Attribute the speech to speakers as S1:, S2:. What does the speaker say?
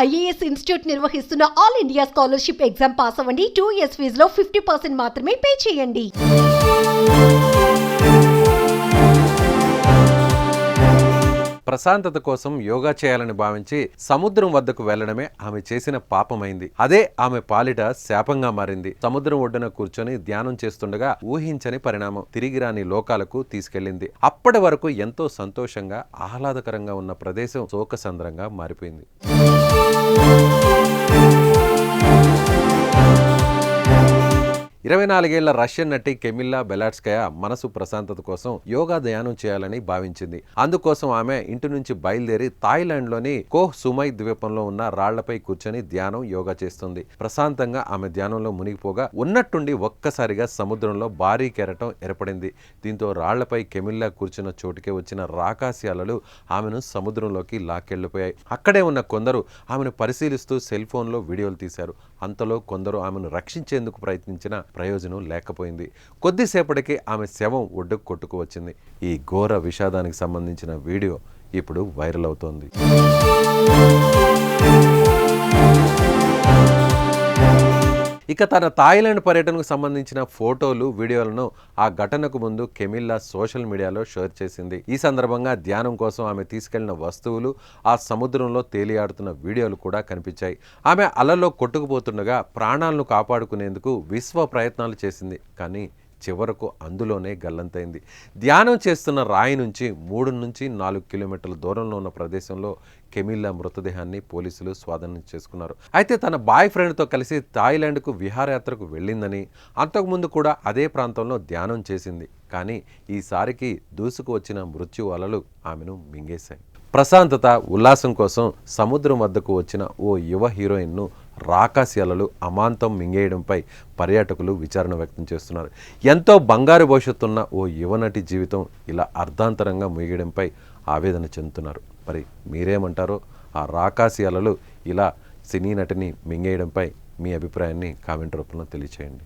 S1: IAS institute నిర్వహిస్తున్న all India scholarship exam pass అవ్వండి. 2 years ఫీజులో 50% మాత్రమే పే చేయండి.
S2: ప్రశాంతత కోసం యోగా చేయాలని భావించి సముద్రం వద్దకు వెళ్లడమే ఆమె చేసిన పాపమైంది. అదే ఆమె పాలిట శాపంగా మారింది. సముద్రం ఒడ్డున కూర్చొని ధ్యానం చేస్తుండగా ఊహించని పరిణామం తిరిగి రాని లోకాలకు తీసుకెళ్లింది. అప్పటి వరకు ఎంతో సంతోషంగా ఆహ్లాదకరంగా ఉన్న ప్రదేశం శోకసంద్రంగా మారిపోయింది. 24 ఏళ్ల రష్యన్ నటి కెమిల్లా బెలాట్స్కయా మనసు ప్రశాంతత కోసం యోగా ధ్యానం చేయాలని భావించింది. అందుకోసం ఆమె ఇంటి నుంచి బయలుదేరి థాయిలాండ్లోని కోహ్ సుమై ద్వీపంలో ఉన్న రాళ్లపై కూర్చొని ధ్యానం యోగా చేస్తుంది. ప్రశాంతంగా ఆమె ధ్యానంలో మునిగిపోగా ఉన్నట్టుండి ఒక్కసారిగా సముద్రంలో భారీ కెరటం ఏర్పడింది. దీంతో రాళ్లపై కెమిల్లా కూర్చున్న చోటుకే వచ్చిన రాకాసి అలలు ఆమెను సముద్రంలోకి లాక్కెళ్లిపోయాయి. అక్కడే ఉన్న కొందరు ఆమెను పరిశీలిస్తూ సెల్ ఫోన్లో వీడియోలు తీశారు. అంతలో కొందరు ఆమెను రక్షించేందుకు ప్రయత్నించిన ప్రయోజనం లేకపోయింది. కొద్దిసేపటికి ఆమె శవం ఒడ్డుకు కొట్టుకు వచ్చింది. ఈ ఘోర విషాదానికి సంబంధించిన వీడియో ఇప్పుడు వైరల్ అవుతోంది. ఇక తన థాయిలాండ్ పర్యటనకు సంబంధించిన ఫోటోలు వీడియోలను ఆ ఘటనకు ముందు కెమిల్లా సోషల్ మీడియాలో షేర్ చేసింది. ఈ సందర్భంగా ధ్యానం కోసం ఆమె తీసుకెళ్లిన వస్తువులు ఆ సముద్రంలో తేలియాడుతున్న వీడియోలు కూడా కనిపించాయి. ఆమె అలలో కొట్టుకుపోతుండగా ప్రాణాలను కాపాడుకునేందుకు విశ్వ ప్రయత్నాలు చేసింది. కానీ చివరకు అందులోనే గల్లంతైంది. ధ్యానం చేస్తున్న రాయి నుంచి 3 నుంచి 4 కిలోమీటర్ల దూరంలో ఉన్న ప్రదేశంలో కెమిల్లా మృతదేహాన్ని పోలీసులు స్వాధీనం చేసుకున్నారు. అయితే తన బాయ్ ఫ్రెండ్తో కలిసి థాయిలాండ్కు విహారయాత్రకు వెళ్ళిందని, అంతకుముందు కూడా అదే ప్రాంతంలో ధ్యానం చేసింది. కానీ ఈసారికి దూసుకు వచ్చిన మృత్యు అలలు ఆమెను మింగేశాయి. ప్రశాంతత, ఉల్లాసం కోసం సముద్రం వద్దకు వచ్చిన ఓ యువ హీరోయిన్ను రాకాసి అలలు అమాంతం మింగేయడంపై పర్యాటకులు విచారణ వ్యక్తం చేస్తున్నారు. ఎంతో బంగారు భవిష్యత్తున్న ఓ యువనటి జీవితం ఇలా అర్ధాంతరంగా ముగియడంపై ఆవేదన చెందుతున్నారు. మరి మీరేమంటారో? ఆ రాకాసి అలలు ఇలా సినీ నటిని మింగేయడంపై మీ అభిప్రాయాన్ని కామెంట్ రూపంలో తెలియచేయండి.